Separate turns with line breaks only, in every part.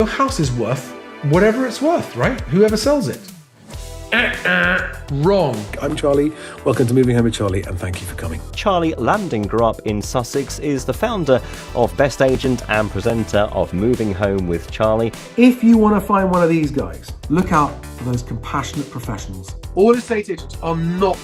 Your house is worth whatever it's worth, right? Whoever sells it. Wrong. I'm Charlie. Welcome to Moving Home with Charlie, and thank you for coming.
Charlie Landingrop in Sussex is the founder of Best Agent and presenter of Moving Home with Charlie.
If you want to find one of these guys, look out for those compassionate professionals. All estate agents are not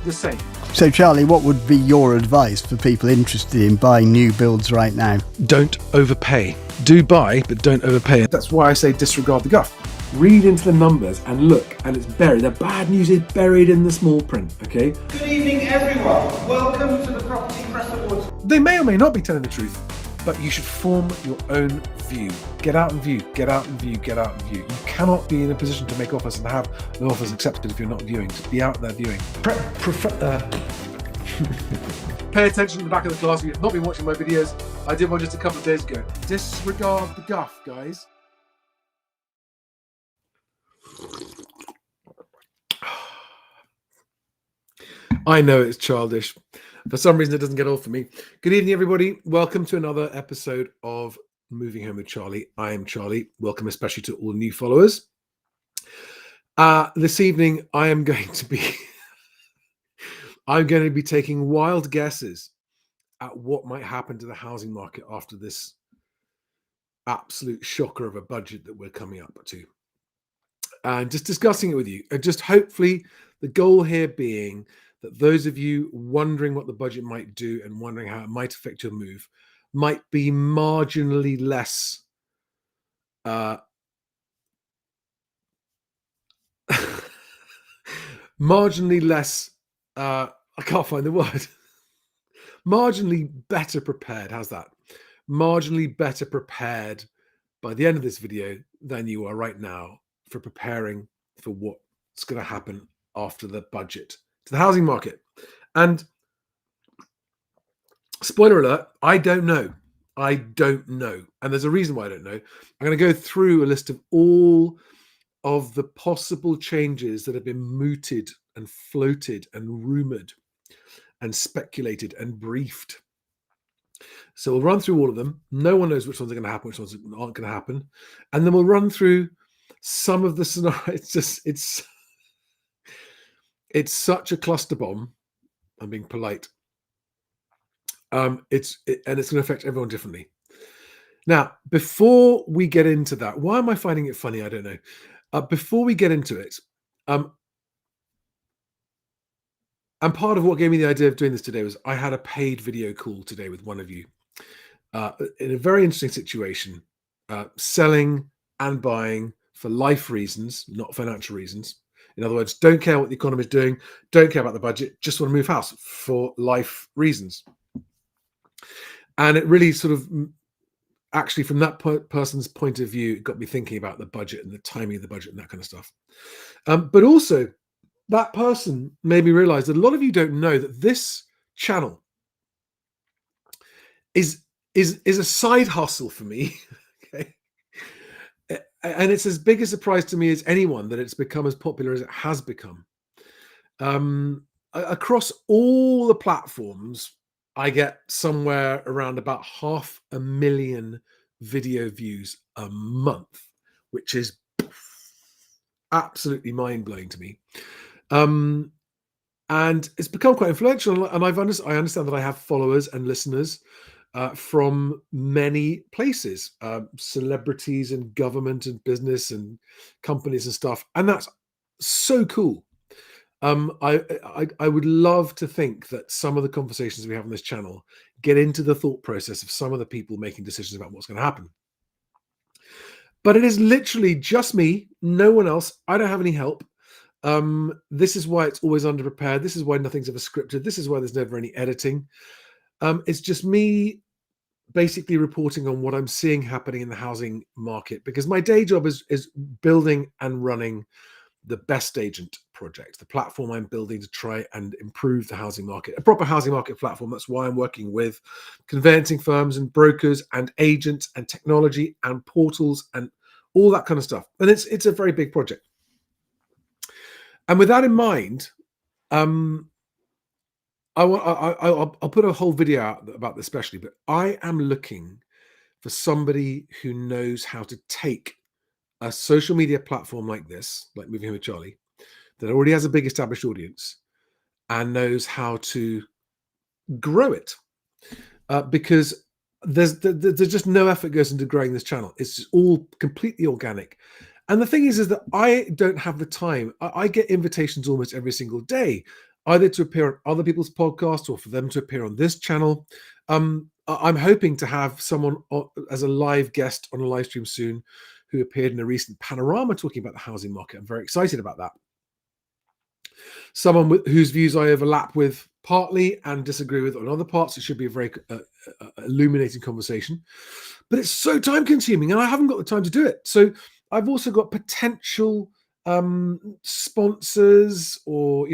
the same.
So, Charlie, what would be your advice for people interested in buying new builds right now?
Don't overpay. Do buy, but don't overpay. That's why I say disregard the guff. Read into the numbers and look, and it's buried. The bad news is buried in the small print, okay?
Good evening, everyone. Welcome to the Property Press Awards.
They may or may not be telling the truth, but you should form your own view. Get out and view, get out and view, get out and view. You cannot be in a position to make offers and have the offers accepted if you're not viewing. Just be out there viewing. Pay attention to the back of the class. If you've not been watching my videos, I did one just a couple of days ago. Disregard the guff, guys. I know it's childish. For some reason, it doesn't get old for me. Good evening, everybody. Welcome to another episode of Moving Home with Charlie. I am Charlie. Welcome especially to all new followers. This evening, I'm going to be taking wild guesses at what might happen to the housing market after this absolute shocker of a budget that we're coming up to. And just discussing it with you. And just hopefully the goal here being that those of you wondering what the budget might do and wondering how it might affect your move might be marginally less I can't find the word. Marginally better prepared. How's that? Marginally better prepared by the end of this video than you are right now for preparing for what's going to happen after the budget to the housing market. And spoiler alert, I don't know. And there's a reason why I don't know. I'm going to go through a list of all of the possible changes that have been mooted and floated and rumored and speculated and briefed. So we'll run through all of them. No one knows which ones are going to happen, which ones aren't going to happen. And then we'll run through some of the scenarios. It's such a cluster bomb. I'm being polite. It's going to affect everyone differently. Now, before we get into that, why am I finding it funny? I don't know. Before we get into it, and part of what gave me the idea of doing this today was I had a paid video call today with one of you in a very interesting situation, selling and buying for life reasons, not financial reasons. In other words, don't care what the economy is doing, don't care about the budget, just want to move house for life reasons. And it really sort of, actually from that person's point of view, it got me thinking about the budget and the timing of the budget and that kind of stuff. But also, that person made me realize that a lot of you don't know that this channel is a side hustle for me. Okay. And it's as big a surprise to me as anyone that it's become as popular as it has become. Across all the platforms, I get somewhere around about 500,000 video views a month, which is absolutely mind-blowing to me. And it's become quite influential. And I understand that I have followers and listeners from many places, celebrities and government and business and companies and stuff. And that's so cool. I would love to think that some of the conversations we have on this channel get into the thought process of some of the people making decisions about what's going to happen. But it is literally just me, no one else. I don't have any help. This is why it's always underprepared. This is why nothing's ever scripted. This is why there's never any editing. It's just me basically reporting on what I'm seeing happening in the housing market, because my day job is building and running the Best Agent project, the platform I'm building to try and improve the housing market, a proper housing market platform. That's why I'm working with conveyancing firms and brokers and agents and technology and portals and all that kind of stuff. And it's a very big project. And with that in mind, I'll put a whole video out about this especially, but I am looking for somebody who knows how to take a social media platform like this, like Moving Home with Charlie, that already has a big established audience and knows how to grow it. Because there's just no effort goes into growing this channel. It's just all completely organic. And the thing is that I don't have the time. I get invitations almost every single day, either to appear on other people's podcasts or for them to appear on this channel. I'm hoping to have someone as a live guest on a live stream soon who appeared in a recent Panorama talking about the housing market. I'm very excited about that. Someone whose views I overlap with partly and disagree with on other parts. It should be a very illuminating conversation, but it's so time consuming and I haven't got the time to do it. So I've also got potential sponsors or,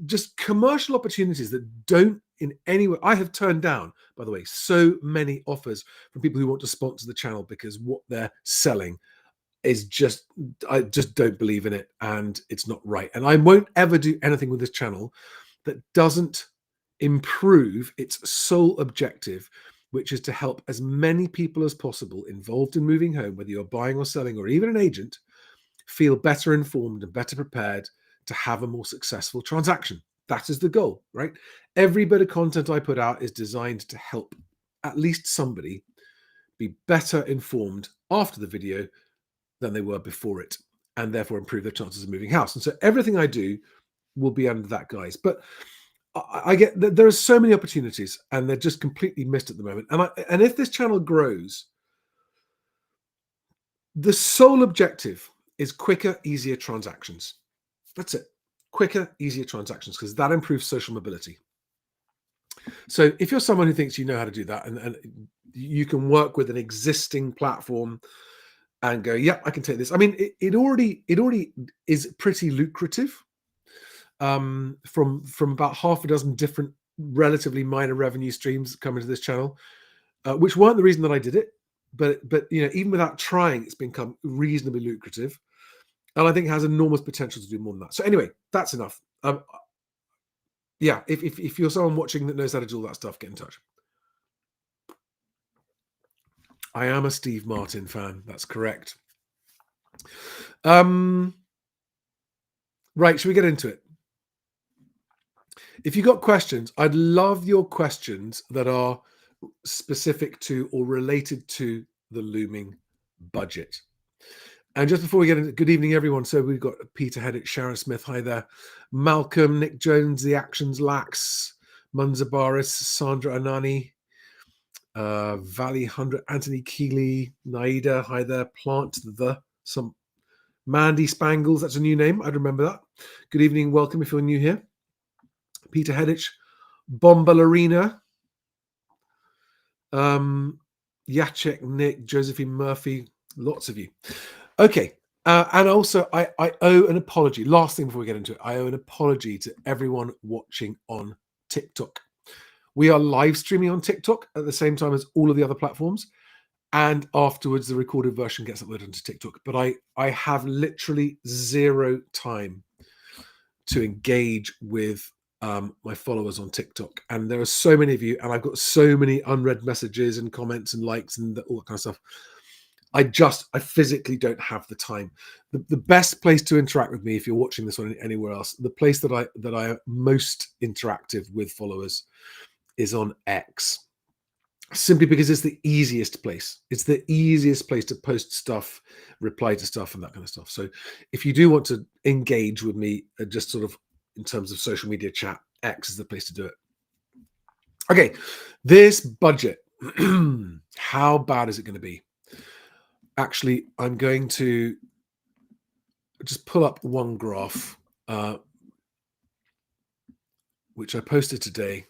just commercial opportunities that don't in any way. I have turned down, by the way, so many offers from people who want to sponsor the channel because what they're selling is I just don't believe in it and it's not right. And I won't ever do anything with this channel that doesn't improve its sole objective, which is to help as many people as possible involved in moving home, whether you're buying or selling or even an agent, feel better informed and better prepared to have a more successful transaction. That is the goal, right? Every bit of content I put out is designed to help at least somebody be better informed after the video than they were before it, and therefore improve their chances of moving house. And so everything I do will be under that guise. But I get that there are so many opportunities and they're just completely missed at the moment. And if this channel grows, the sole objective is quicker, easier transactions. That's it. Quicker, easier transactions, because that improves social mobility. So if you're someone who thinks you know how to do that and you can work with an existing platform and go, yeah, I can take this. I mean, it already is pretty lucrative. From about half a dozen different relatively minor revenue streams that come into this channel, which weren't the reason that I did it, but even without trying, it's become reasonably lucrative, and I think it has enormous potential to do more than that. So anyway, that's enough. Yeah, if you're someone watching that knows how to do all that stuff, get in touch. I am a Steve Martin fan. That's correct. Right, should we get into it? If you've got questions, I'd love your questions that are specific to or related to the looming budget. And just before we get into, good evening, everyone. So we've got Peter Heddich, Sharon Smith, hi there. Malcolm, Nick Jones, The Actions Lax, Munza Baris, Sandra Anani, Valley 100, Anthony Keeley, Naida, hi there. Plant some Mandy Spangles, that's a new name. I'd remember that. Good evening, welcome if you're new here. Peter Heddich, Bomballerina, Jacek, Nick, Josephine Murphy, lots of you. Okay, and also I owe an apology. Last thing before we get into it, I owe an apology to everyone watching on TikTok. We are live streaming on TikTok at the same time as all of the other platforms, and afterwards the recorded version gets uploaded onto TikTok. But I have literally zero time to engage with my followers on TikTok, and there are so many of you, and I've got so many unread messages and comments and likes and all that kind of stuff. I physically don't have the time. The best place to interact with me, if you're watching this on anywhere else, the place that I am most interactive with followers is on X, simply because it's the easiest place. It's the easiest place to post stuff, reply to stuff, and that kind of stuff. So if you do want to engage with me, just sort of in terms of social media chat, X is the place to do it. Okay, this budget, how bad is it going to be? Actually, I'm going to just pull up one graph, which I posted today.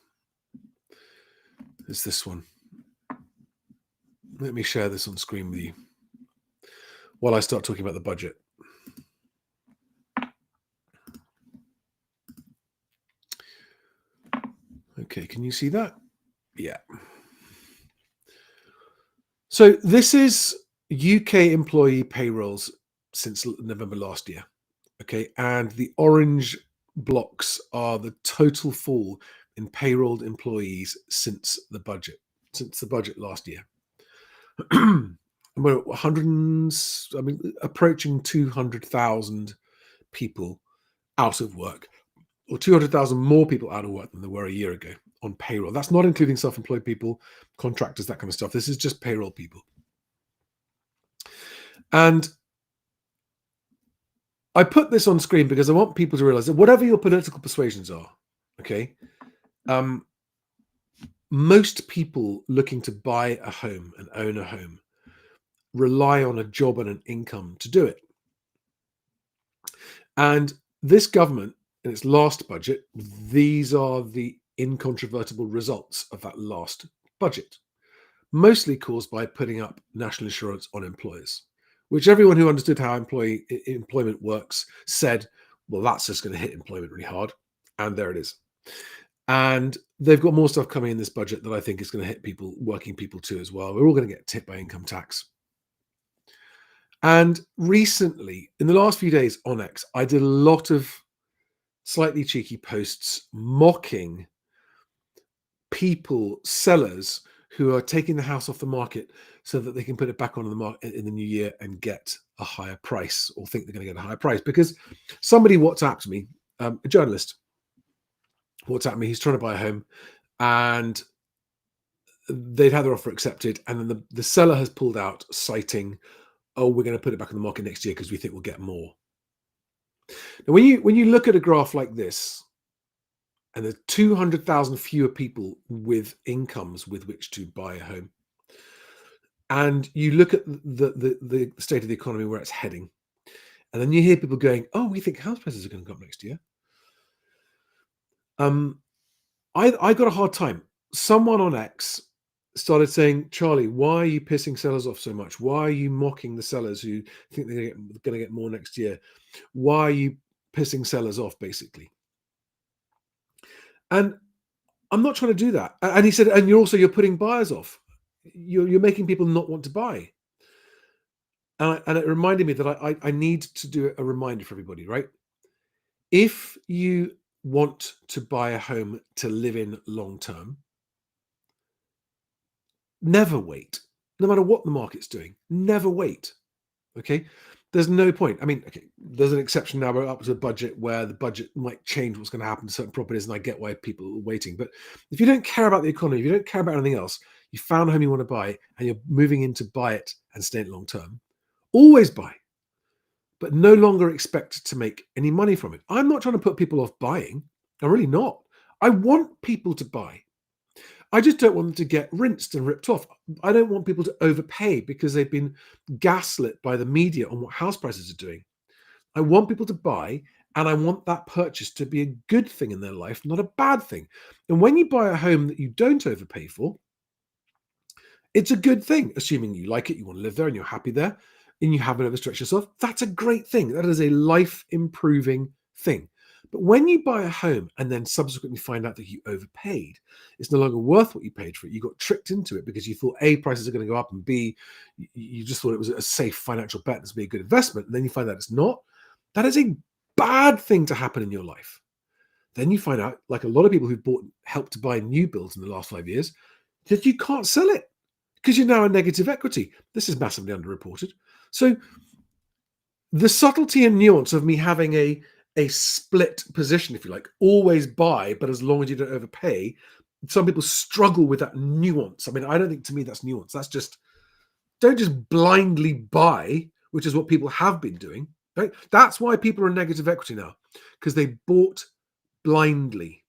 It's this one. Let me share this on screen with you while I start talking about the budget. Okay, can you see that? Yeah. So this is UK employee payrolls since November last year. Okay, and the orange blocks are the total fall in payrolled employees since the budget last year. We're 100, I mean, approaching 200,000 people out of work, or 200,000 more people out of work than there were a year ago on payroll. That's not including self-employed people, contractors, that kind of stuff. This is just payroll people. And I put this on screen because I want people to realize that whatever your political persuasions are, okay, most people looking to buy a home and own a home rely on a job and an income to do it. And this government, in its last budget, these are the incontrovertible results of that last budget, mostly caused by putting up national insurance on employers, which everyone who understood how employment works said, well, that's just going to hit employment really hard. And there it is. And they've got more stuff coming in this budget that I think is going to hit people, working people too, as well. We're all going to get tipped by income tax. And recently, in the last few days on X, I did a lot of slightly cheeky posts mocking people, sellers who are taking the house off the market so that they can put it back on the market in the new year and get a higher price, or think they're going to get a higher price. Because somebody WhatsApped me, a journalist WhatsApped me, he's trying to buy a home, and they'd had their offer accepted, and then the seller has pulled out, citing, oh, we're going to put it back on the market next year because we think we'll get more. Now, when you look at a graph like this, and there's 200,000 fewer people with incomes with which to buy a home, and you look at the state of the economy, where it's heading, and then you hear people going, oh, we think house prices are going to go up next year. I got a hard time. Someone on X started saying, Charlie, why are you pissing sellers off so much? Why are you mocking the sellers who think they're going to get more next year? Why are you pissing sellers off, basically? And I'm not trying to do that. And he said, and you're putting buyers off. You're making people not want to buy. And it reminded me that I need to do a reminder for everybody, right? If you want to buy a home to live in long term, never wait. No matter what the market's doing, never wait. Okay? There's no point. I mean, okay, there's an exception now. We're up to a budget where the budget might change what's going to happen to certain properties, and I get why people are waiting. But if you don't care about the economy, if you don't care about anything else, you found a home you want to buy, and you're moving in to buy it and stay in long term, always buy, but no longer expect to make any money from it. I'm not trying to put people off buying. I'm really not. I want people to buy. I just don't want them to get rinsed and ripped off. I don't want people to overpay because they've been gaslit by the media on what house prices are doing. I want people to buy, and I want that purchase to be a good thing in their life, not a bad thing. And when you buy a home that you don't overpay for, it's a good thing, assuming you like it, you want to live there, and you're happy there, and you haven't overstretched yourself. That's a great thing. That is a life-improving thing. But when you buy a home and then subsequently find out that you overpaid, it's no longer worth what you paid for it. You got tricked into it because you thought A, prices are going to go up, and B, you just thought it was a safe financial bet, this would be a good investment, and then you find out it's not. That is a bad thing to happen in your life. Then you find out, like a lot of people who've helped to buy new builds in the last 5 years, that you can't sell it because you're now in negative equity. This is massively underreported. So the subtlety and nuance of me having a split position, if you like, always buy, but as long as you don't overpay. Some people struggle with that nuance. I mean, I don't think, to me, that's nuance. That's just, don't just blindly buy, which is what people have been doing, right? That's why people are in negative equity now, because they bought blindly.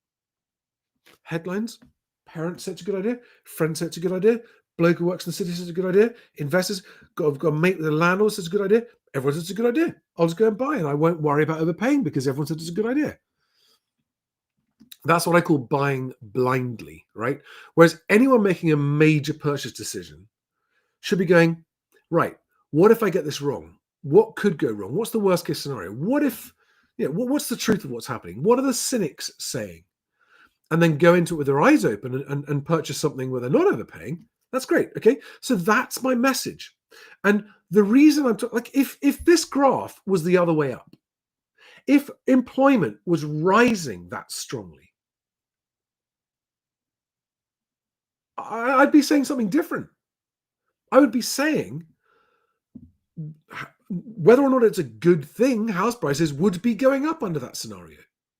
Headlines, parents say it's a good idea, friends say it's a good idea, bloke who works in the city says it's a good idea, investors, got a mate with the landlord says it's a good idea, everyone says it's a good idea. I'll just go and buy, and I won't worry about overpaying because everyone said it's a good idea. That's what I call buying blindly, right? Whereas anyone making a major purchase decision should be going, right, what if I get this wrong? What could go wrong? What's the worst case scenario? What if, what's the truth of what's happening? What are the cynics saying? And then go into it with their eyes open and purchase something where they're not overpaying. That's great. Okay. So that's my message. And the reason I'm talking, like, if this graph was the other way up, if employment was rising that strongly, I'd be saying something different. I would be saying whether or not it's a good thing, house prices would be going up under that scenario,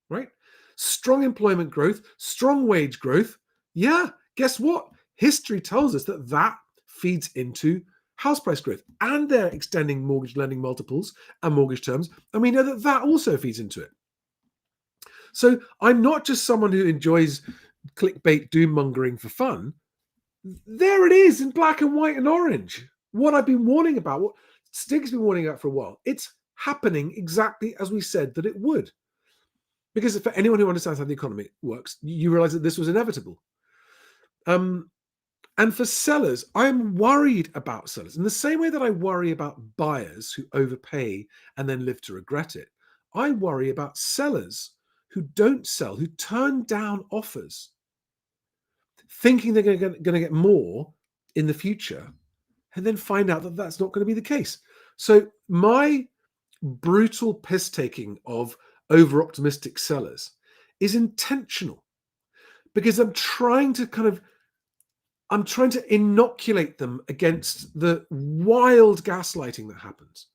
right? Strong employment growth, strong wage growth. Yeah, guess what? History tells us that that feeds into house price growth, and they're extending mortgage lending multiples and mortgage terms, and we know that that also feeds into it. So I'm not just someone who enjoys clickbait doom mongering for fun. There it is in black and white and orange. What I've been warning about, what Stig's been warning about for a while, it's happening exactly as we said that it would. Because for anyone who understands how the economy works, you realize that this was inevitable. And for sellers, I'm worried about sellers in the same way that I worry about buyers who overpay and then live to regret it. I worry about sellers who don't sell, who turn down offers, thinking they're going to get more in the future, and then find out that that's not going to be the case. So my brutal piss taking of over optimistic sellers is intentional, because I'm trying to inoculate them against the wild gaslighting that happens.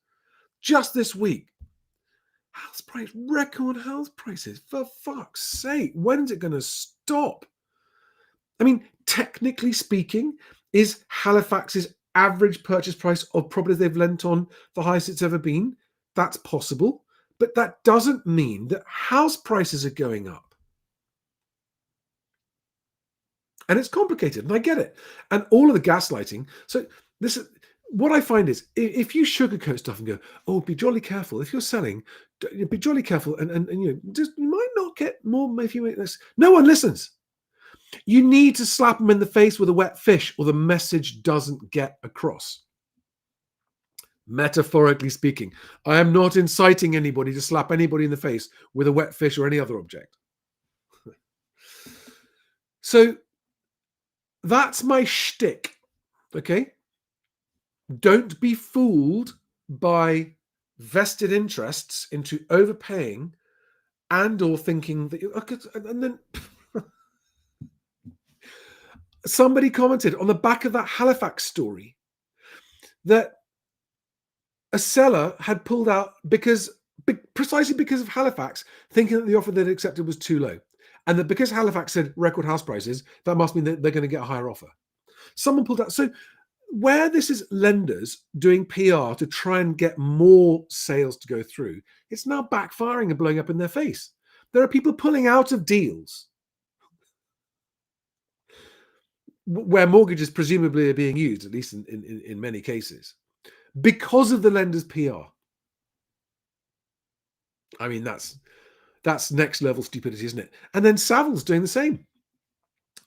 Just this week, record house prices, for fuck's sake, when is it going to stop? I mean, technically speaking, is Halifax's average purchase price of properties they've lent on the highest it's ever been? That's possible, but that doesn't mean that house prices are going up. And it's complicated, and I get it. And all of the gaslighting. So this is what I find is, if you sugarcoat stuff and go, "Oh, be jolly careful if you're selling, be jolly careful," and you might not get more if you make this. No one listens. You need to slap them in the face with a wet fish, or the message doesn't get across. Metaphorically speaking, I am not inciting anybody to slap anybody in the face with a wet fish or any other object. So that's my shtick, okay? Don't be fooled by vested interests into overpaying and or thinking that and then somebody commented on the back of that Halifax story that a seller had pulled out precisely because of Halifax, thinking that the offer they'd accepted was too low. And that because Halifax said record house prices, that must mean that they're going to get a higher offer. Someone pulled out. So where this is lenders doing PR to try and get more sales to go through, it's now backfiring and blowing up in their face. There are people pulling out of deals where mortgages presumably are being used, at least in many cases, because of the lender's PR. I mean, that's next level stupidity, isn't it? And then Savills doing the same.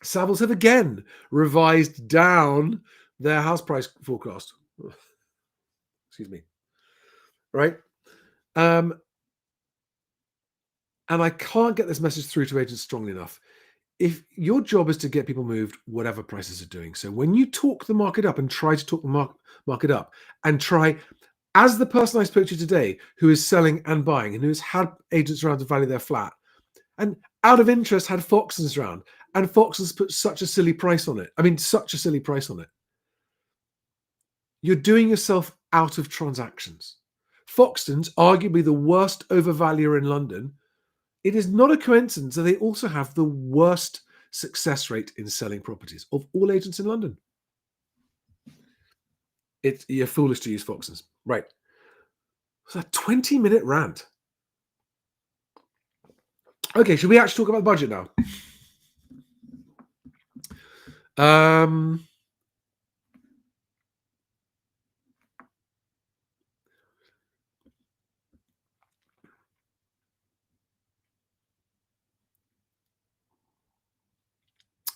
Savills have again revised down their house price forecast. Excuse me. Right? And I can't get this message through to agents strongly enough. If your job is to get people moved, whatever prices are doing. So when you talk the market up and try to talk the market up and try, as the person I spoke to today who is selling and buying and who has had agents around to value their flat and out of interest had Foxtons around, and Foxtons put such a silly price on it. I mean, such a silly price on it. You're doing yourself out of transactions. Foxtons, arguably the worst overvaluer in London, it is not a coincidence that they also have the worst success rate in selling properties of all agents in London. You're foolish to use Foxtons. Right. So a 20-minute rant. Okay, should we actually talk about the budget now?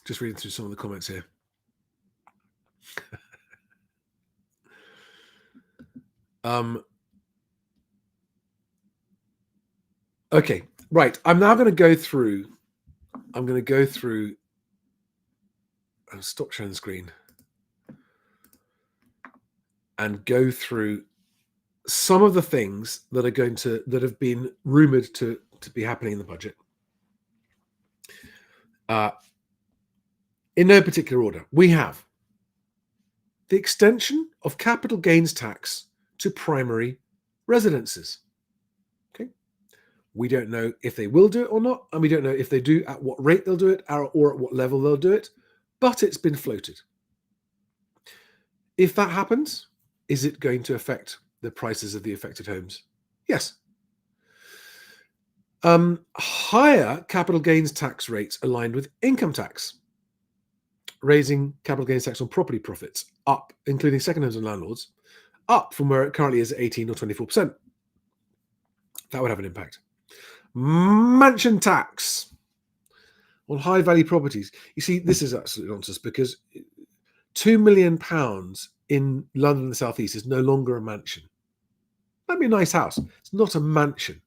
Just reading through some of the comments here. Okay, right. I'm now going to go through. I'll stop sharing the screen and go through some of the things that have been rumored to be happening in the budget. In no particular order, we have the extension of capital gains tax to primary residences. Okay, we don't know if they will do it or not, and we don't know if they do, at what rate they'll do it, or at what level they'll do it, but it's been floated. If that happens, is it going to affect the prices of the affected homes? Yes. Higher capital gains tax rates aligned with income tax, raising capital gains tax on property profits up, including second homes and landlords, up from where it currently is at 18 or 24%. That would have an impact. Mansion tax on high value properties. You see, this is absolutely nonsense, because £2 million in London and the South East is no longer a mansion. That'd be a nice house. It's not a mansion.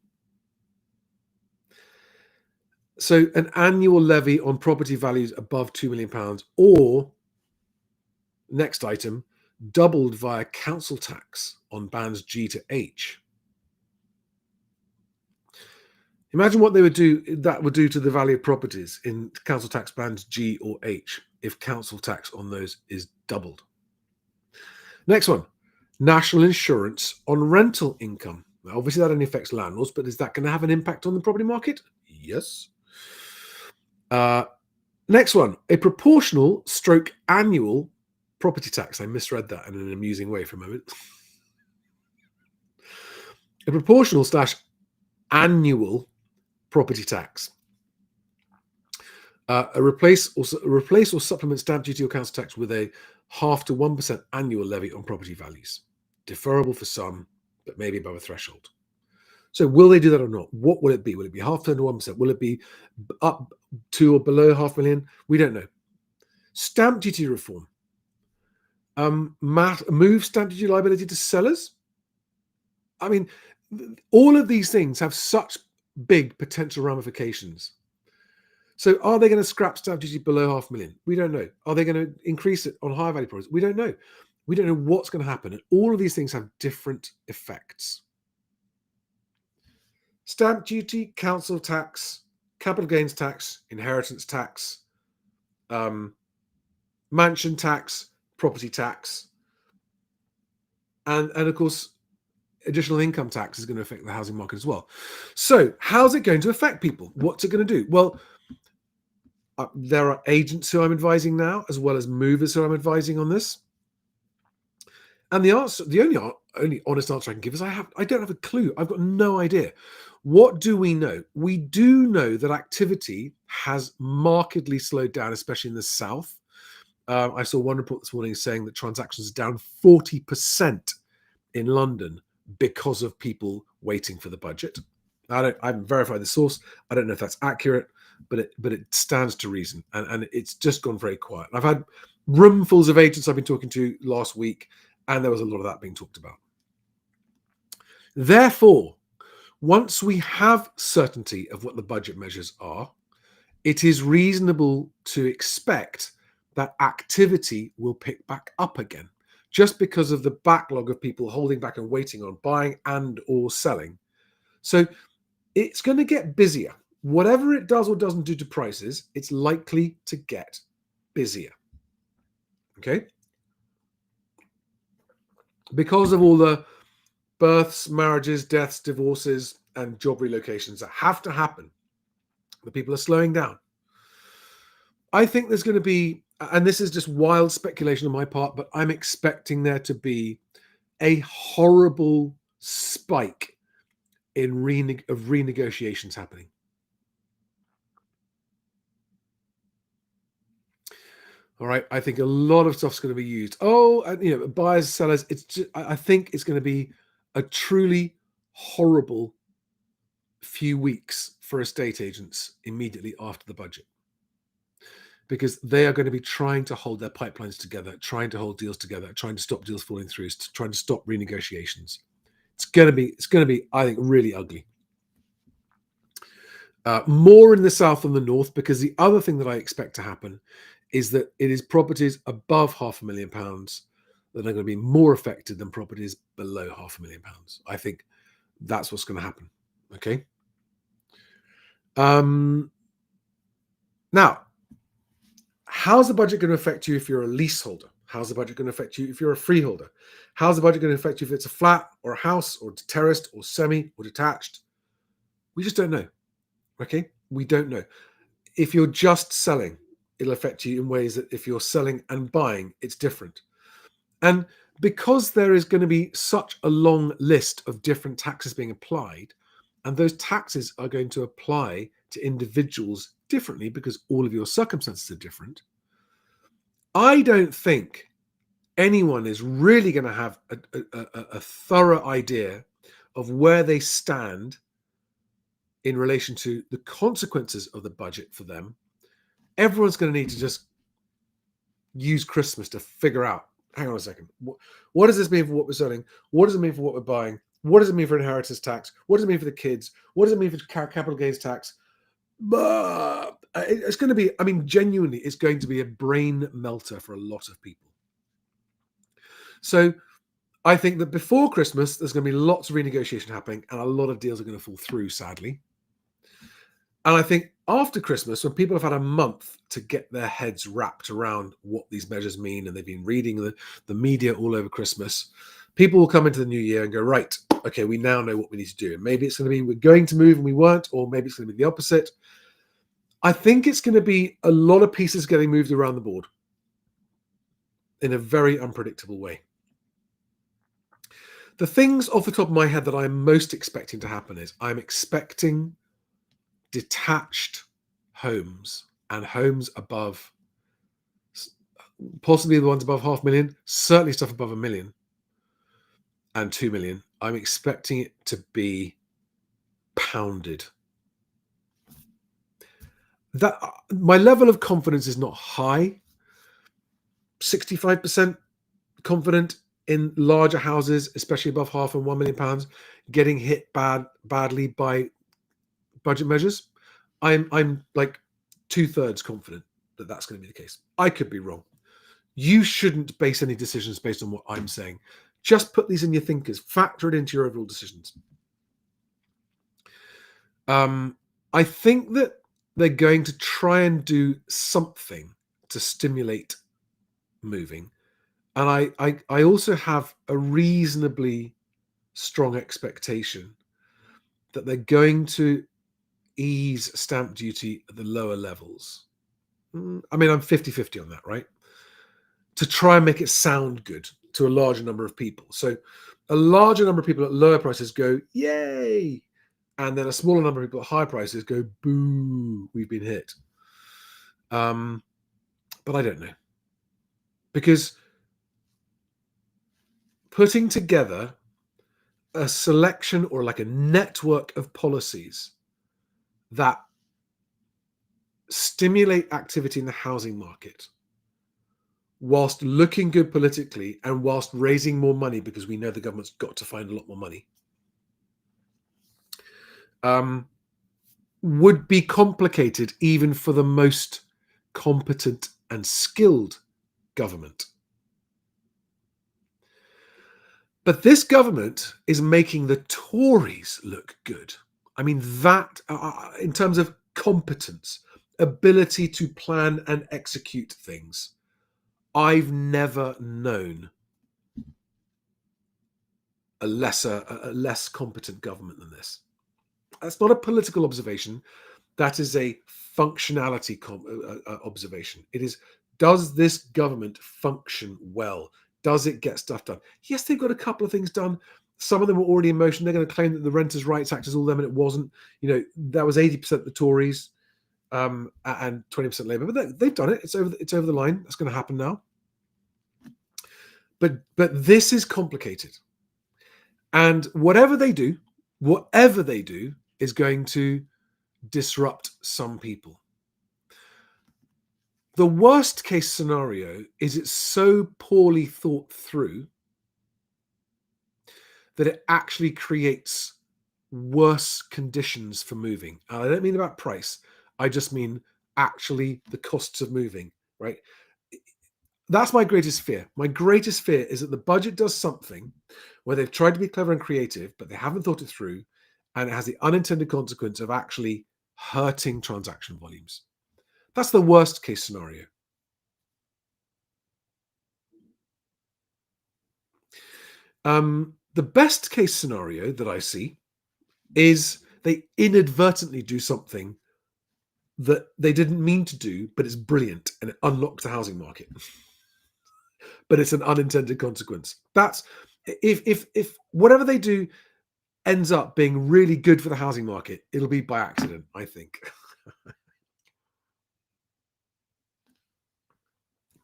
So an annual levy on property values above £2 million, or, next item, doubled via council tax on bands G to H. Imagine what that would do to the value of properties in council tax bands G or H if council tax on those is doubled. Next one, national insurance on rental income. Now, obviously that only affects landlords, but is that going to have an impact on the property market? Yes. Next one, a proportional stroke annual property tax. I misread that in an amusing way for a moment. A proportional / annual property tax. Replace or supplement stamp duty or council tax with a 0.5% to 1% annual levy on property values. Deferrable for some, but maybe above a threshold. So will they do that or not? What will it be? Will it be 0.5% to 1%? Will it be up to or below $500,000? We don't know. Stamp duty reform. Move stamp duty liability to sellers. I mean, all of these things have such big potential ramifications. So are they going to scrap stamp duty below $500,000? We don't know. Are they going to increase it on higher value products? We don't know. We don't know what's going to happen. And all of these things have different effects. Stamp duty, council tax, capital gains tax, inheritance tax, mansion tax, property tax, and of course, additional income tax is going to affect the housing market as well. So how's it going to affect people? What's it going to do? Well, there are agents who I'm advising now, as well as movers who I'm advising on this. And the answer, the only honest answer I can give is I don't have a clue. I've got no idea. What do we know? We do know that activity has markedly slowed down, especially in the south. I saw one report this morning saying that transactions are down 40% in London because of people waiting for the budget. I haven't verified the source. I don't know if that's accurate, but it stands to reason. And it's just gone very quiet. I've had roomfuls of agents I've been talking to last week, and there was a lot of that being talked about. Therefore, once we have certainty of what the budget measures are, it is reasonable to expect that activity will pick back up again, just because of the backlog of people holding back and waiting on buying and or selling. So it's going to get busier. Whatever it does or doesn't do to prices, it's likely to get busier. Okay? Because of all the births, marriages, deaths, divorces, and job relocations that have to happen, the people are slowing down. I think there's going to be, and this is just wild speculation on my part, but I'm expecting there to be a horrible spike in renegotiations happening. All right, I think a lot of stuff's going to be used. Oh, and, buyers, sellers. It's just, I think it's going to be a truly horrible few weeks for estate agents immediately after the budget, because they are going to be trying to hold their pipelines together, trying to hold deals together, trying to stop deals falling through, trying to stop renegotiations. It's going to be, I think, really ugly. More in the south than the north, because the other thing that I expect to happen is that it is properties above £500,000 that are going to be more affected than properties below £500,000. I think that's what's going to happen. Okay. Now, how's the budget going to affect you if you're a leaseholder? How's the budget going to affect you if you're a freeholder? How's the budget going to affect you if it's a flat or a house or terraced or semi or detached? We just don't know. Okay? We don't know. If you're just selling, it'll affect you in ways that if you're selling and buying, it's different. And because there is going to be such a long list of different taxes being applied, and those taxes are going to apply to individuals differently because all of your circumstances are different, I don't think anyone is really going to have a thorough idea of where they stand in relation to the consequences of the budget for them. Everyone's going to need to just use Christmas to figure out, hang on a second, what does this mean for what we're selling? What does it mean for what we're buying? What does it mean for inheritance tax? What does it mean for the kids? What does it mean for capital gains tax? It's going to be, I mean, genuinely, it's going to be a brain melter for a lot of people. So I think that before Christmas, there's going to be lots of renegotiation happening and a lot of deals are going to fall through, sadly. And I think after Christmas, when people have had a month to get their heads wrapped around what these measures mean, and they've been reading the media all over Christmas, people will come into the new year and go, right, okay, we now know what we need to do. And maybe it's going to be we're going to move and we weren't, or maybe it's going to be the opposite. I think it's going to be a lot of pieces getting moved around the board in a very unpredictable way. The things off the top of my head that I'm most expecting to happen is I'm expecting detached homes and homes above, possibly the ones above 500,000, certainly stuff above 1 million and 2 million. I'm expecting it to be pounded. That my level of confidence is not high. 65% confident in larger houses, especially above £500,000 and £1 million, getting hit badly by budget measures. I'm like 2/3 confident that that's going to be the case. I could be wrong. You shouldn't base any decisions based on what I'm saying. Just put these in your thinkers. Factor it into your overall decisions. I think that they're going to try and do something to stimulate moving. And I also have a reasonably strong expectation that they're going to ease stamp duty at the lower levels. I mean, I'm 50-50 on that, right? To try and make it sound good to a larger number of people. So a larger number of people at lower prices go, yay! And then a smaller number of people at higher prices go, boo, we've been hit. But I don't know. Because putting together a selection or like a network of policies that stimulate activity in the housing market whilst looking good politically and whilst raising more money, because we know the government's got to find a lot more money, would be complicated even for the most competent and skilled government. But this government is making the Tories look good. I mean, that in terms of competence, ability to plan and execute things, I've never known a less competent government than this. That's not a political observation. That is a functionality observation. It is, does this government function well? Does it get stuff done? Yes, they've got a couple of things done. Some of them were already in motion. They're going to claim that the Renters' Rights Act is all them, and it wasn't. You know, that was 80% the Tories and 20% Labour. But they've done it. It's over the line. That's going to happen now. But this is complicated. And whatever they do is going to disrupt some people. The worst case scenario is it's so poorly thought through that it actually creates worse conditions for moving. And I don't mean about price. I just mean actually the costs of moving, right? That's my greatest fear. My greatest fear is that the budget does something where they've tried to be clever and creative, but they haven't thought it through, and it has the unintended consequence of actually hurting transaction volumes. That's the worst case scenario. The best case scenario that I see is they inadvertently do something that they didn't mean to do, but it's brilliant and it unlocks the housing market. But it's an unintended consequence. That's if whatever they do ends up being really good for the housing market, it'll be by accident, I think.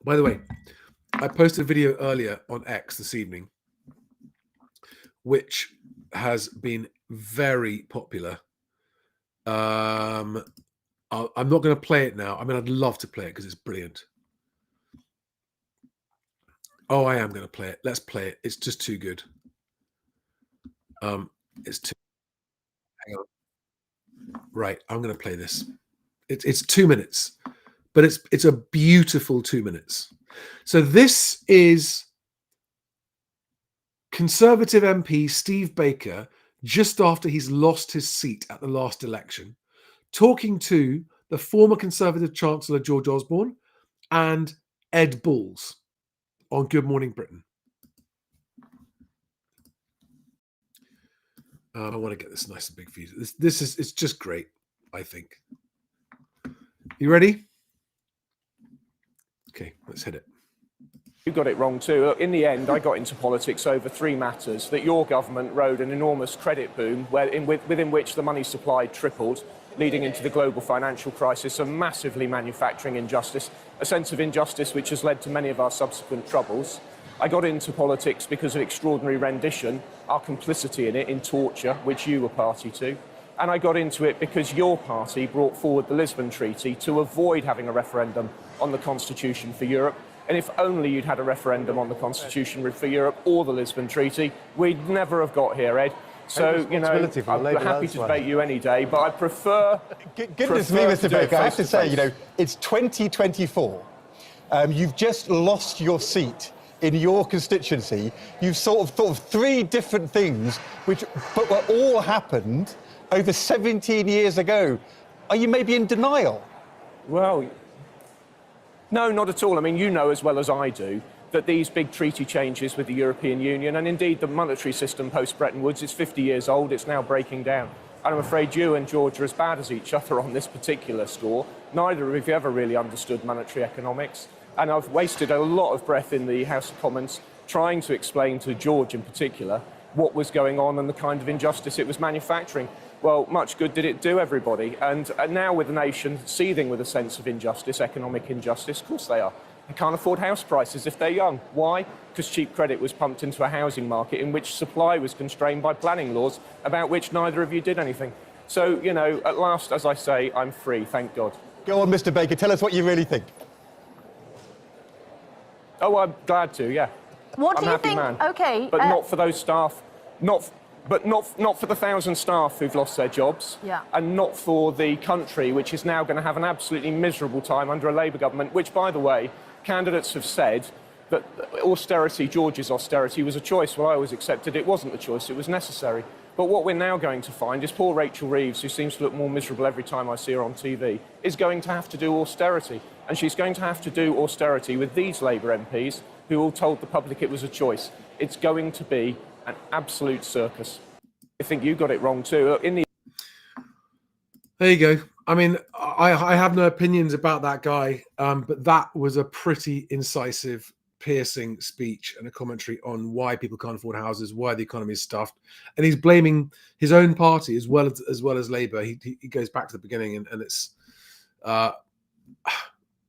By the way, I posted a video earlier on X this evening, which has been very popular. I'm not going to play it now. I mean, I'd love to play it because it's brilliant. Oh, I am going to play it. Let's play it. It's just too good. It's too. Hang on. Right, I'm going to play this. It's 2 minutes, but it's a beautiful 2 minutes. So this is Conservative MP Steve Baker just after he's lost his seat at the last election, talking to the former Conservative Chancellor George Osborne and Ed Balls on Good Morning Britain. I want to get this nice and big for you. It's just great, I think. You ready? Okay, let's hit it.
You got it wrong too. In the end, I got into politics over 3 matters: that your government rode an enormous credit boom within which the money supply tripled, leading into the global financial crisis, a massively manufacturing injustice, a sense of injustice which has led to many of our subsequent troubles. I got into politics because of extraordinary rendition, our complicity in it, in torture, which you were party to. And I got into it because your party brought forward the Lisbon Treaty to avoid having a referendum on the Constitution for Europe. And if only you'd had a referendum on the Constitution for Europe or the Lisbon Treaty, we'd never have got here, Ed. So, you know, I'm happy to debate you any day, but I prefer...
Goodness me, Mr. Baker, I have to say, you know, it's 2024. You've just lost your seat in your constituency. You've sort of thought of 3 different things which were all happened over 17 years ago. Are you maybe in denial?
Well, no, not at all. I mean, you know as well as I do that these big treaty changes with the European Union, and indeed the monetary system post-Bretton Woods, is 50 years old, it's now breaking down. And I'm afraid you and George are as bad as each other on this particular score. Neither of you ever really understood monetary economics. And I've wasted a lot of breath in the House of Commons trying to explain to George in particular what was going on and the kind of injustice it was manufacturing. Well, much good did it do, everybody. And now with the nation seething with a sense of injustice, economic injustice, of course they are. They can't afford house prices if they're young. Why? Because cheap credit was pumped into a housing market in which supply was constrained by planning laws about which neither of you did anything. So, you know, at last, as I say, I'm free, thank God.
Go on, Mr. Baker, tell us what you really think.
Oh, I'm glad to, yeah.
What
I'm
do you
happy
think?
man.
Okay.
But not for those staff, not for the 1,000 staff who've lost their jobs,
Yeah.
and not for the country, which is now going to have an absolutely miserable time under a Labour government, which, by the way, candidates have said that austerity, George's austerity, was a choice. Well, I always accepted it wasn't a choice, it was necessary. But what we're now going to find is poor Rachel Reeves, who seems to look more miserable every time I see her on TV, is going to have to do austerity. And she's going to have to do austerity with these Labour MPs who all told the public it was a choice. It's going to be an absolute circus. I think you got it wrong too.
There you go. I mean, I have no opinions about that guy, but that was a pretty incisive, piercing speech and a commentary on why people can't afford houses, why the economy is stuffed, and he's blaming his own party as well as Labour. He goes back to the beginning, and it's,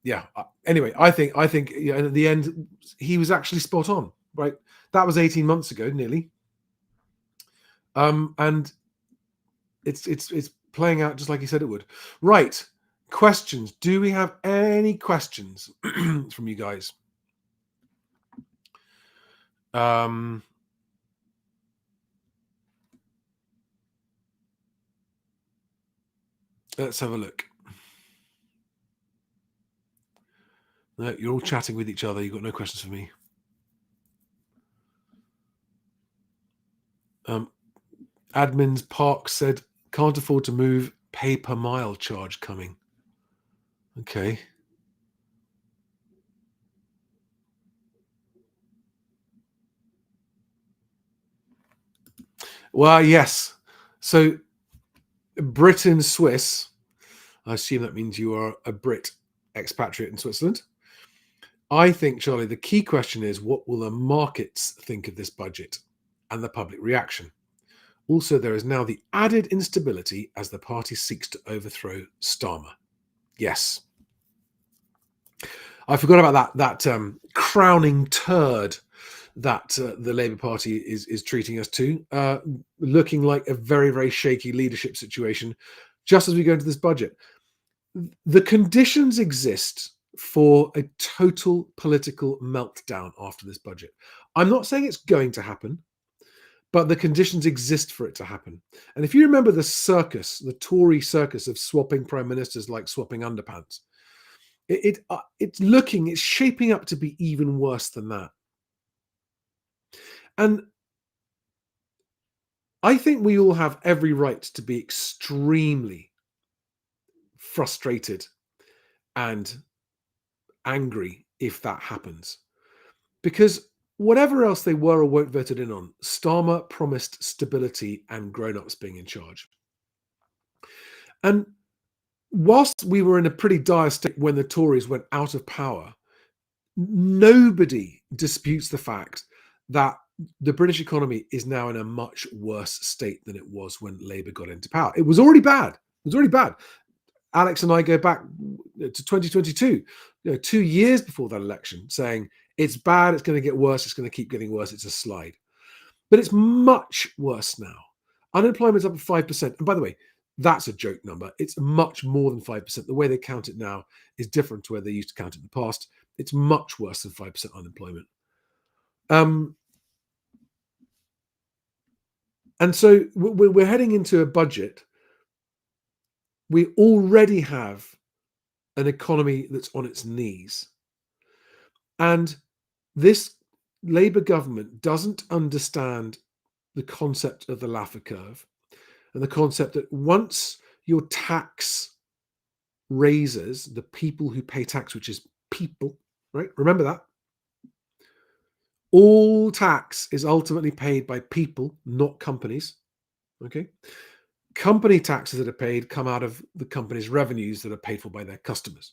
yeah. Anyway, I think you know, at the end he was actually spot on. Right, that was 18 months ago, nearly, and it's playing out just like he said it would. Right, questions. Do we have any questions from you guys? Let's have a look. No, you're all chatting with each other. You've got no questions for me. Admins Park said, can't afford to move, pay per mile charge coming. Okay. Well, yes. So Britain, Swiss, I assume that means you are a Brit expatriate in Switzerland. I think, Charlie, the key question is, what will the markets think of this budget and the public reaction? Also, there is now the added instability as the party seeks to overthrow Starmer. Yes. I forgot about that crowning turd that the Labour Party is treating us to, looking like a very, very shaky leadership situation just as we go into this budget. The conditions exist for a total political meltdown after this budget. I'm not saying it's going to happen, but the conditions exist for it to happen. And if you remember the circus, the Tory circus of swapping prime ministers like swapping underpants, it's shaping up to be even worse than that. And I think we all have every right to be extremely frustrated and angry if that happens. Because whatever else they were or weren't voted in on, Starmer promised stability and grown-ups being in charge. And whilst we were in a pretty dire state when the Tories went out of power, nobody disputes the fact that the British economy is now in a much worse state than it was when Labour got into power. It was already bad. Alex and I go back to 2022, 2 years before that election, saying it's bad, it's going to get worse, it's going to keep getting worse, it's a slide. But it's much worse now. Unemployment's up at 5%. And by the way, that's a joke number. It's much more than 5%. The way they count it now is different to where they used to count it in the past. It's much worse than 5% unemployment. And so we're heading into a budget. We already have an economy that's on its knees. And this Labour government doesn't understand the concept of the Laffer curve and the concept that once your tax raises, the people who pay tax, which is people, right? Remember that. All tax is ultimately paid by people, not companies. Okay. Company taxes that are paid come out of the company's revenues that are paid for by their customers.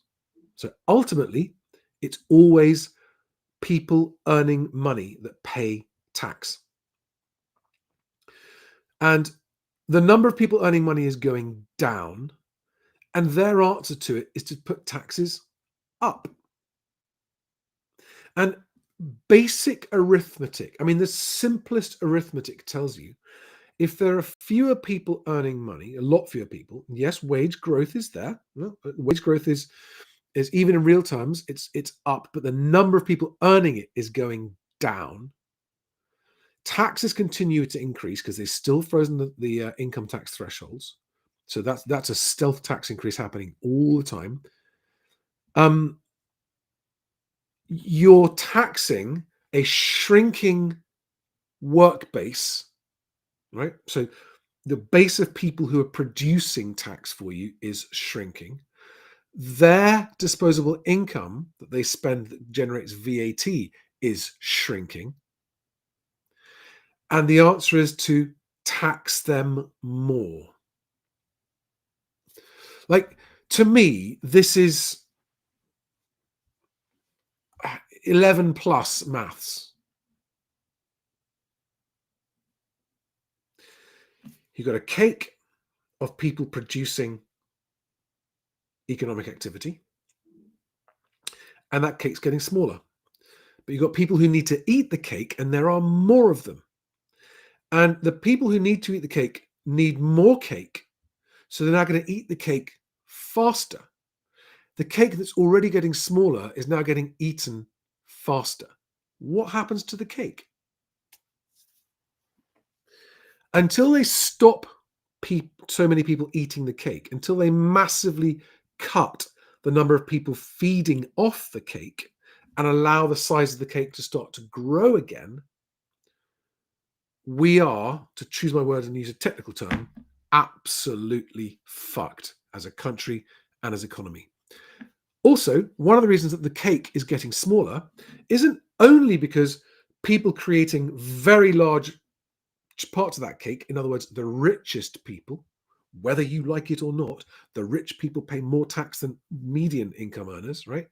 So ultimately, it's always people earning money that pay tax. And the number of people earning money is going down, and their answer to it is to put taxes up. And basic arithmetic, I mean, the simplest arithmetic tells you if there are fewer people earning money, a lot fewer people, yes, wage growth is there. Well, wage growth is even in real terms, it's up, but the number of people earning it is going down. Taxes continue to increase because they've still frozen the income tax thresholds. So that's a stealth tax increase happening all the time. You're taxing a shrinking work base, right? So the base of people who are producing tax for you is shrinking. Their disposable income that they spend that generates VAT is shrinking. And the answer is to tax them more. Like, to me, this is 11 plus maths. You've got a cake of people producing economic activity, and that cake's getting smaller. But you've got people who need to eat the cake, and there are more of them. And the people who need to eat the cake need more cake, so they're now going to eat the cake faster. The cake that's already getting smaller is now getting eaten faster. What happens to the cake? Until they stop so many people eating the cake, until they massively cut the number of people feeding off the cake and allow the size of the cake to start to grow again, we are, to choose my words and use a technical term, absolutely fucked as a country and as economy. Also, one of the reasons that the cake is getting smaller isn't only because people creating very large parts of that cake, in other words, the richest people, whether you like it or not, the rich people pay more tax than median income earners, right?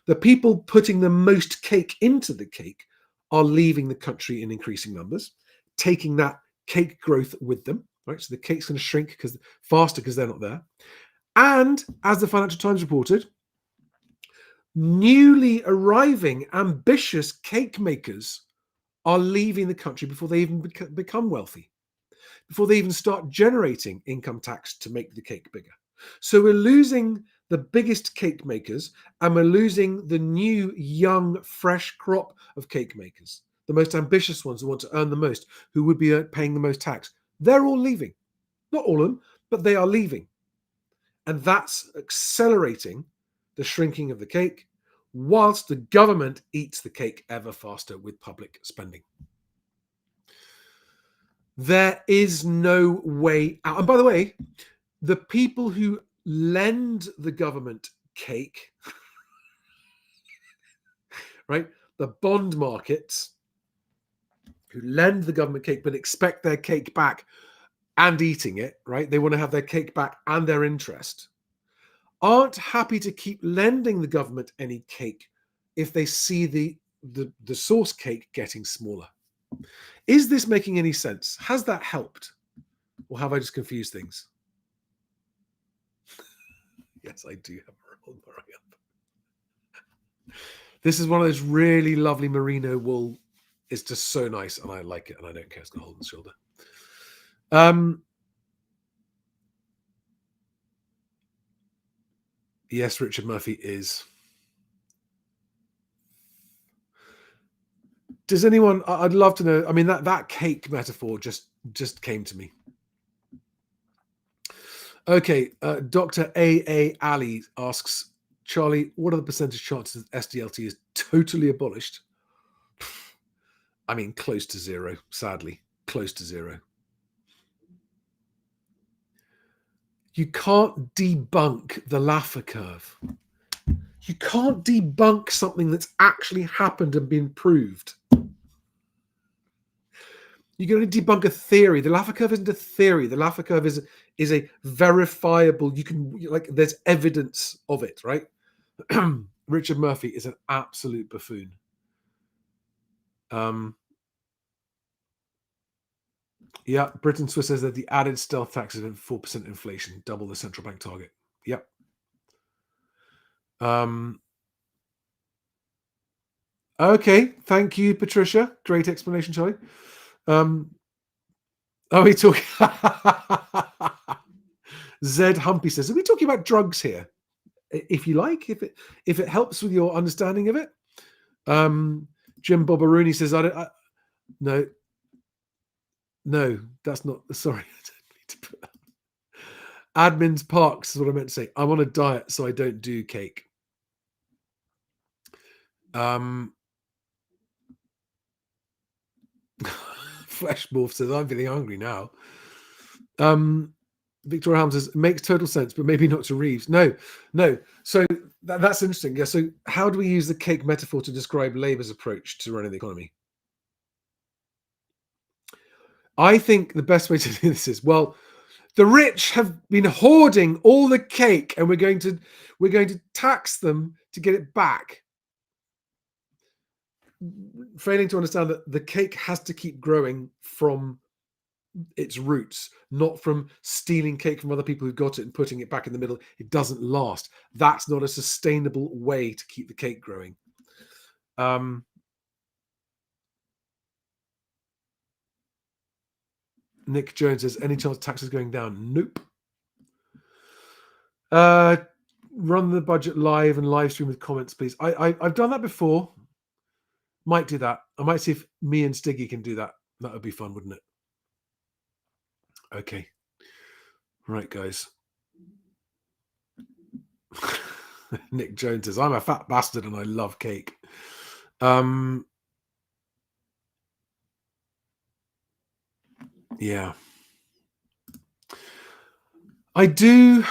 The people putting the most cake into the cake are leaving the country in increasing numbers, taking that cake growth with them, right? So the cake's going to shrink faster because they're not there. And as the Financial Times reported, newly arriving ambitious cake makers are leaving the country before they even become wealthy, before they even start generating income tax to make the cake bigger. So we're losing the biggest cake makers, and we're losing the new, young, fresh crop of cake makers, the most ambitious ones who want to earn the most, who would be paying the most tax. They're all leaving. Not all of them, but they are leaving. And that's accelerating the shrinking of the cake, whilst the government eats the cake ever faster with public spending. There is no way out. And by the way, the people who lend the government cake, right? The bond markets who lend the government cake but expect their cake back and eating it, right? They want to have their cake back and their interest, aren't happy to keep lending the government any cake if they see the source cake getting smaller. Is this making any sense? Has that helped? Or have I just confused things? Yes, I do have a roll up. This is one of those really lovely merino wool. It's just so nice, and I like it, and I don't care. It's got a hole in the shoulder. Yes, Richard Murphy is. Does anyone? I'd love to know. I mean, that cake metaphor just came to me. Okay, Dr. A. Ali asks, Charlie, what are the percentage chances that SDLT is totally abolished? I mean, close to zero, sadly. Close to zero. You can't debunk the Laffer curve. You can't debunk something that's actually happened and been proved. You're going to debunk a theory. The Laffer curve isn't a theory. The Laffer curve is a verifiable, there's evidence of it, right? Richard Murphy is an absolute buffoon. Yeah, Britain Swiss says that the added stealth tax is 4% inflation, double the central bank target. Yep. Okay, thank you, Patricia. Great explanation, Charlie. Are we talking? Zed Humpy says, are we talking about drugs here? If you like, if it helps with your understanding of it. Jim Bobaruni says, no, that's not. Sorry, I don't need to put that. Admin's Parks is what I meant to say. I'm on a diet, so I don't do cake. Flesh Morph says, I'm feeling hungry now. Victoria Helm says, it makes total sense, but maybe not to Reeves. No. So that's interesting. Yeah. So how do we use the cake metaphor to describe Labour's approach to running the economy? I think the best way to do this is, well, the rich have been hoarding all the cake, and we're going to tax them to get it back. Failing to understand that the cake has to keep growing from its roots, not from stealing cake from other people who got it and putting it back in the middle. It doesn't last. That's not a sustainable way to keep the cake growing. Nick Jones says, any chance taxes going down? Nope. Run the budget live and live stream with comments, please. I've done that before. Might do that. I might see if me and Stiggy can do that. That would be fun, wouldn't it? Okay. Right, guys. Nick Jones says, I'm a fat bastard and I love cake. Yeah. I do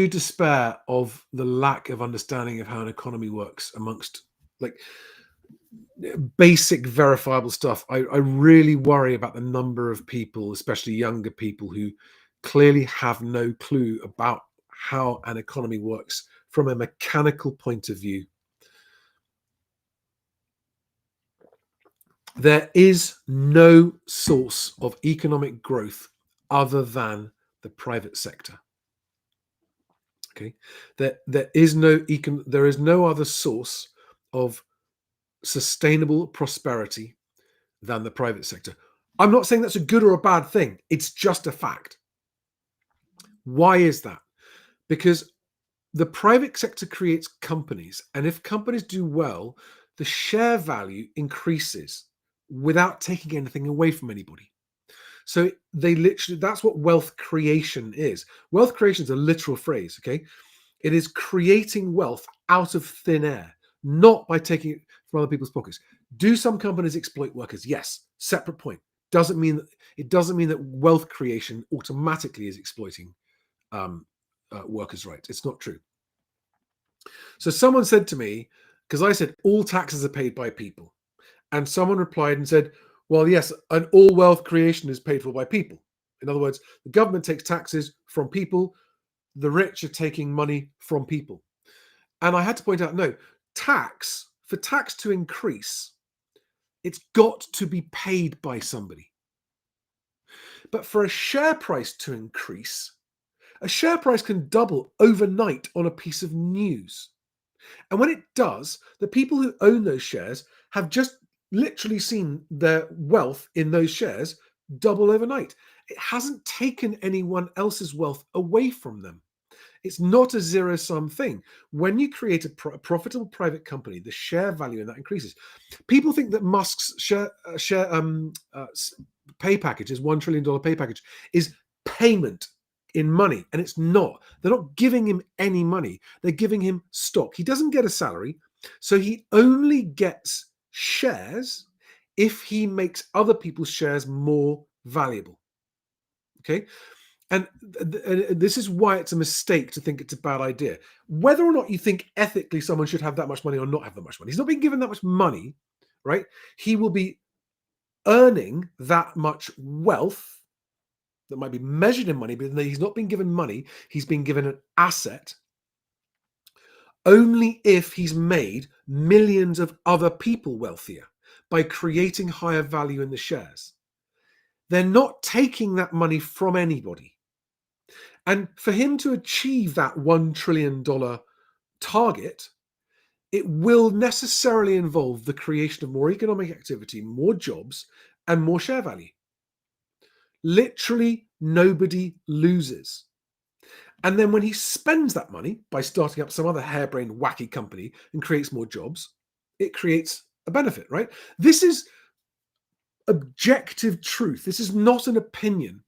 despair of the lack of understanding of how an economy works amongst, basic verifiable stuff. I really worry about the number of people, especially younger people, who clearly have no clue about how an economy works from a mechanical point of view. There is no source of economic growth other than the private sector. Okay, there is no other source of sustainable prosperity than the private sector. I'm not saying that's a good or a bad thing. It's just a fact. Why is that? Because the private sector creates companies, and if companies do well, the share value increases without taking anything away from anybody. So that's what wealth creation is. Wealth creation is a literal phrase, okay? It is creating wealth out of thin air, not by taking it from other people's pockets. Do some companies exploit workers? Yes, separate point. It doesn't mean that wealth creation automatically is exploiting workers' rights. It's not true. So someone said to me, because I said all taxes are paid by people, and someone replied and said, well, yes, and all wealth creation is paid for by people. In other words, the government takes taxes from people, the rich are taking money from people. And I had to point out, no, for tax to increase, it's got to be paid by somebody. But for a share price to increase, a share price can double overnight on a piece of news. And when it does, the people who own those shares have just literally seen their wealth in those shares double overnight. It hasn't taken anyone else's wealth away from them. It's not a zero-sum thing. When you create a profitable private company, the share value in that increases. People think that Musk's pay package, his $1 trillion pay package, is payment in money, and it's not. They're not giving him any money. They're giving him stock. He doesn't get a salary, so he only gets shares if he makes other people's shares more valuable. Okay? And this is why it's a mistake to think it's a bad idea. Whether or not you think ethically someone should have that much money or not have that much money, he's not being given that much money, right? He will be earning that much wealth that might be measured in money, but he's not being given money. He's being given an asset only if he's made millions of other people wealthier by creating higher value in the shares. They're not taking that money from anybody. And for him to achieve that $1 trillion target, it will necessarily involve the creation of more economic activity, more jobs, and more share value. Literally nobody loses. And then when he spends that money by starting up some other harebrained, wacky company and creates more jobs, it creates a benefit, right? This is objective truth. This is not an opinion.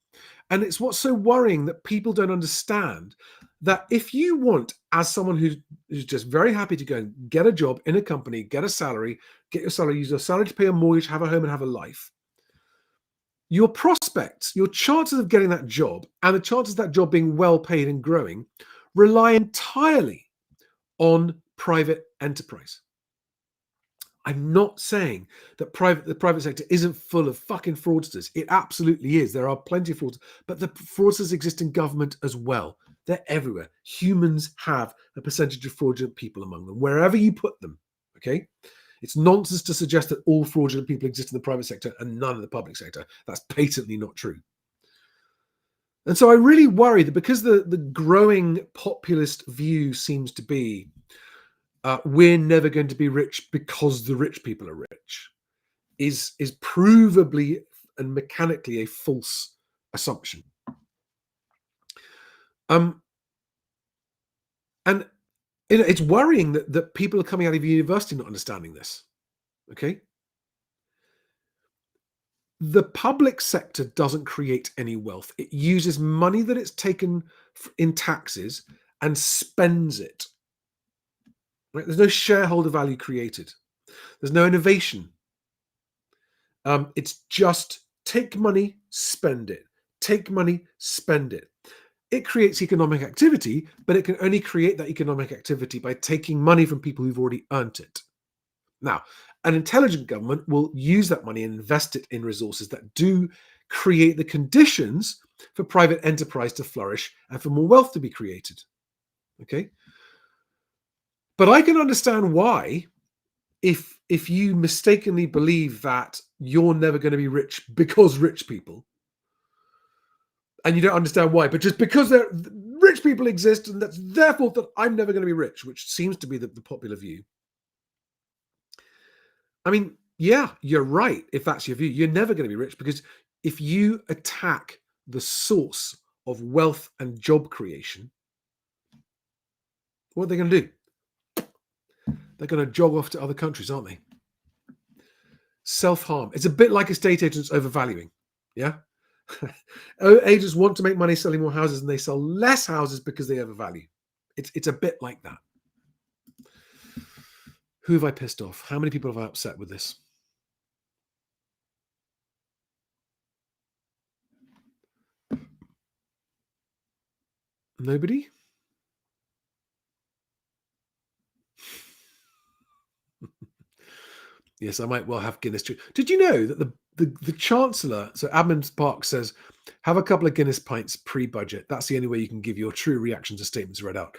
And it's what's so worrying that people don't understand that if you want, as someone who's just very happy to go and get a job in a company, get a salary, get your salary, use your salary to pay a mortgage, have a home and have a life, your prospects, your chances of getting that job and the chances of that job being well paid and growing rely entirely on private enterprise. I'm not saying that the private sector isn't full of fucking fraudsters. It absolutely is. There are plenty of fraudsters, but the fraudsters exist in government as well. They're everywhere. Humans have a percentage of fraudulent people among them, wherever you put them. Okay? It's nonsense to suggest that all fraudulent people exist in the private sector and none in the public sector. That's patently not true. And so I really worry that because the growing populist view seems to be we're never going to be rich because the rich people are rich, is provably and mechanically a false assumption. And it's worrying that people are coming out of university not understanding this. Okay, the public sector doesn't create any wealth. It uses money that it's taken in taxes and spends it. Right? There's no shareholder value created. There's no innovation. It's just take money, spend it. Take money, spend it. It creates economic activity, but it can only create that economic activity by taking money from people who've already earned it. Now, An intelligent government will use that money and invest it in resources that do create the conditions for private enterprise to flourish and for more wealth to be created. Okay? But I can understand why, if you mistakenly believe that you're never going to be rich because rich people, and you don't understand why, but just because rich people exist and that's their fault that I'm never going to be rich, which seems to be the popular view. I mean, yeah, you're right. If that's your view, you're never going to be rich, because if you attack the source of wealth and job creation, what are they going to do? They're going to jog off to other countries, aren't they? Self-harm. It's a bit like estate agents overvaluing. Yeah. Agents want to make money selling more houses, and they sell less houses because they overvalue. It's a bit like that. Who have I pissed off? How many people have I upset with this? Nobody? Yes, I might well have Guinness too. Did you know that the Chancellor, so Admin Park says, have a couple of Guinness pints pre-budget. That's the only way you can give your true reactions to statements read out.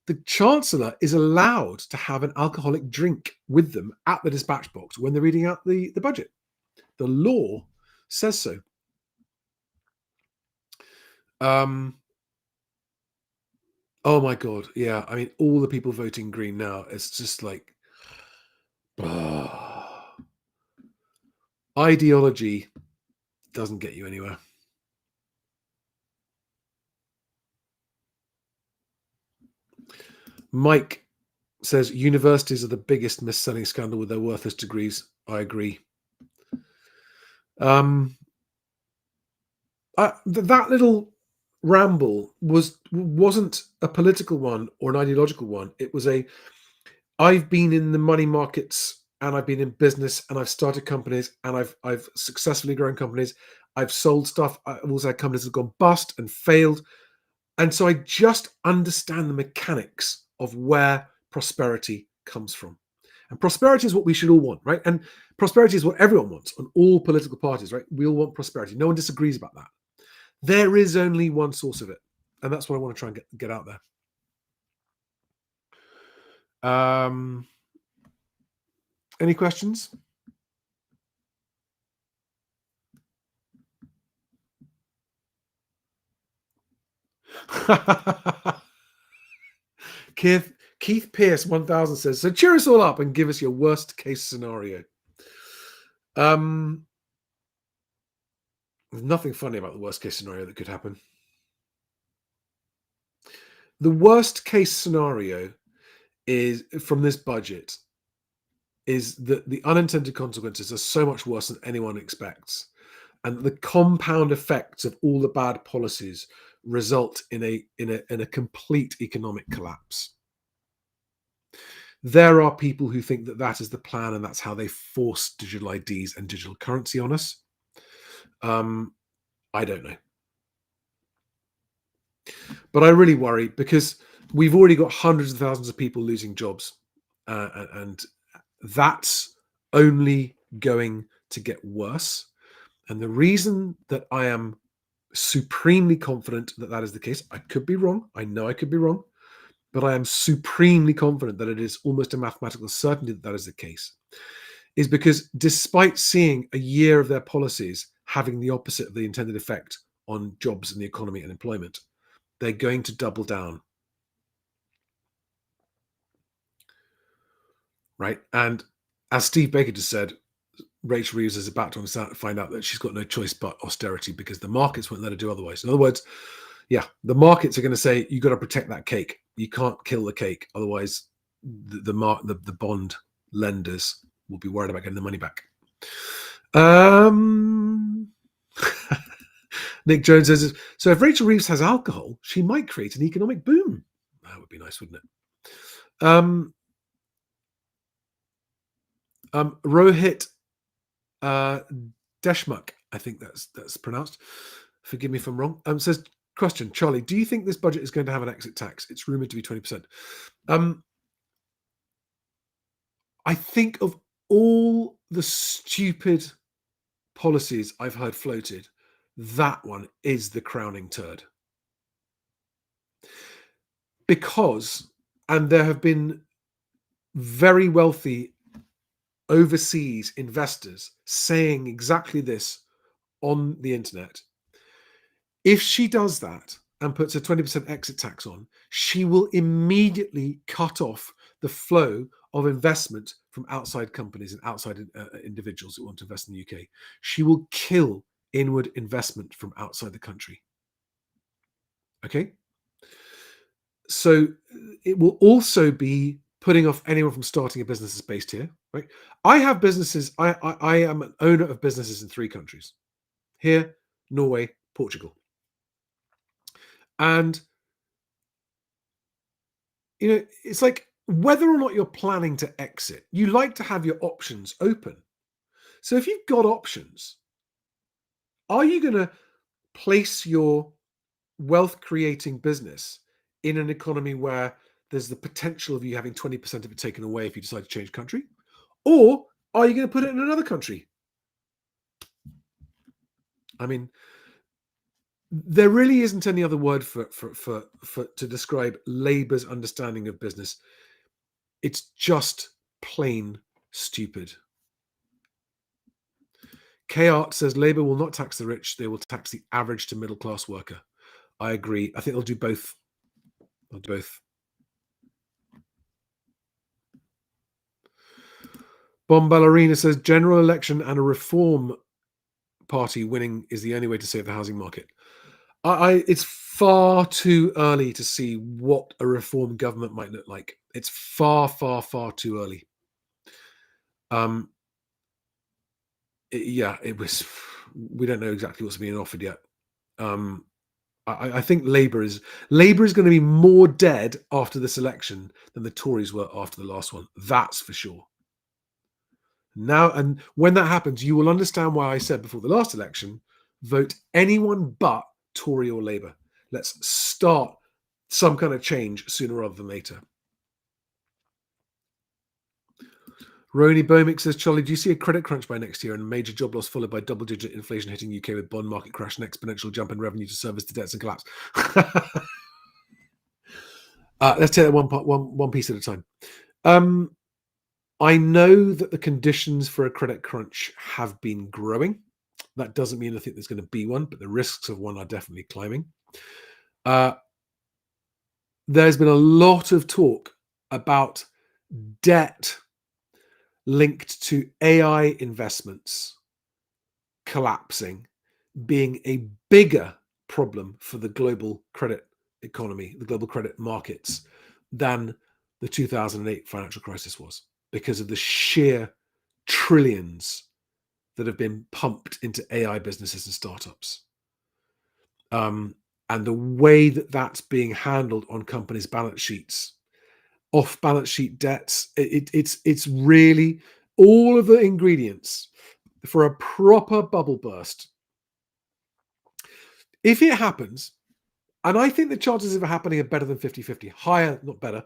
The Chancellor is allowed to have an alcoholic drink with them at the dispatch box when they're reading out the budget. The law says so. Oh my God. Yeah. I mean, all the people voting Green now, it's just like, ideology doesn't get you anywhere. Mike says universities are the biggest mis-selling scandal with their worthless degrees. I agree. That little ramble wasn't a political one or an ideological one. It was I've been in the money markets, and I've been in business, and I've started companies, and I've successfully grown companies. I've sold stuff. I've also had companies that have gone bust and failed. And so I just understand the mechanics of where prosperity comes from. And prosperity is what we should all want, right? And prosperity is what everyone wants on all political parties, right? We all want prosperity. No one disagrees about that. There is only one source of it. And that's what I want to try and get out there. Any questions? Keith Pierce 1000 says, so cheer us all up and give us your worst case scenario. There's nothing funny about the worst case scenario that could happen. The worst case scenario is from this budget is that the unintended consequences are so much worse than anyone expects, and the compound effects of all the bad policies result in a complete economic collapse. There are people who think that is the plan, and that's how they force digital IDs and digital currency on us. I don't know. But I really worry, because we've already got hundreds of thousands of people losing jobs, and that's only going to get worse. And the reason that I am supremely confident that is the case, I could be wrong. I know I could be wrong. But I am supremely confident that it is almost a mathematical certainty that is the case, is because despite seeing a year of their policies having the opposite of the intended effect on jobs and the economy and employment, they're going to double down. Right? And as Steve Baker just said, Rachel Reeves is about to find out that she's got no choice but austerity, because the markets won't let her do otherwise. In other words, yeah, the markets are going to say, you've got to protect that cake. You can't kill the cake. Otherwise, the bond lenders will be worried about getting the money back. Nick Jones says, so if Rachel Reeves has alcohol, she might create an economic boom. That would be nice, wouldn't it? Rohit Deshmukh, I think that's pronounced. Forgive me if I'm wrong. Says, question, Charlie, do you think this budget is going to have an exit tax? It's rumored to be 20%. I think of all the stupid policies I've heard floated, that one is the crowning turd. Because, and there have been very wealthy overseas investors saying exactly this on the internet. If she does that and puts a 20% exit tax on, she will immediately cut off the flow of investment from outside companies and outside individuals that want to invest in the UK. She will kill inward investment from outside the country. Okay? So it will also be putting off anyone from starting a business that's based here, right? I have businesses. I am an owner of businesses in 3 countries: here, Norway, Portugal. And, you know, it's like whether or not you're planning to exit, you like to have your options open. So if you've got options, are you going to place your wealth creating business in an economy where there's the potential of you having 20% of it taken away if you decide to change country? Or are you going to put it in another country? I mean, there really isn't any other word for to describe Labour's understanding of business. It's just plain stupid. K-Art says Labour will not tax the rich, they will tax the average to middle class worker. I agree. I think they'll do both. They'll do both. Bomb Ballerina says general election and a reform party winning is the only way to save the housing market. It's far too early to see what a reform government might look like. It's far, far, far too early. It was. We don't know exactly what's being offered yet. I think Labour is going to be more dead after this election than the Tories were after the last one. That's for sure. Now, and when that happens, you will understand why I said before the last election, vote anyone but Tory or Labour. Let's start some kind of change sooner rather than later. Roni Bomick says, Charlie, do you see a credit crunch by next year and a major job loss followed by double-digit inflation hitting UK with bond market crash and exponential jump in revenue to service the debts and collapse? Let's take that one piece at a time. I know that the conditions for a credit crunch have been growing. That doesn't mean I think there's going to be one, but the risks of one are definitely climbing. There's been a lot of talk about debt linked to AI investments collapsing being a bigger problem for the global credit economy, the global credit markets, than the 2008 financial crisis was, because of the sheer trillions that have been pumped into AI businesses and startups. And the way that that's being handled on companies' balance sheets, off balance sheet debts, it's really all of the ingredients for a proper bubble burst. If it happens, and I think the chances of it happening are better than 50-50, higher, not better,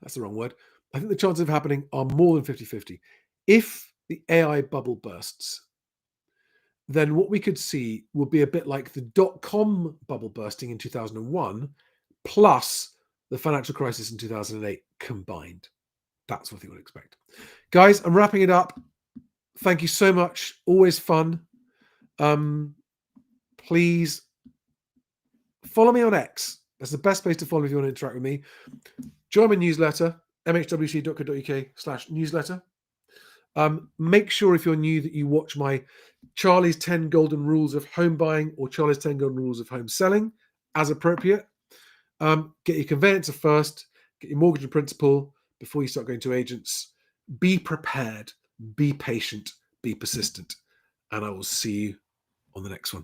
that's the wrong word. I think the chances of it happening are more than 50-50. If the AI bubble bursts, then what we could see would be a bit like the dot-com bubble bursting in 2001 plus the financial crisis in 2008 combined. That's what they would expect. Guys, I'm wrapping it up. Thank you so much. Always fun. Please follow me on X. That's the best place to follow me if you want to interact with me. Join my newsletter, mhwc.co.uk/newsletter. Make sure if you're new that you watch my Charlie's 10 Golden Rules of Home Buying or Charlie's 10 Golden Rules of Home Selling as appropriate. Get your conveyancer first, get your mortgage and principal before you start going to agents. Be prepared, be patient, be persistent, and I will see you on the next one.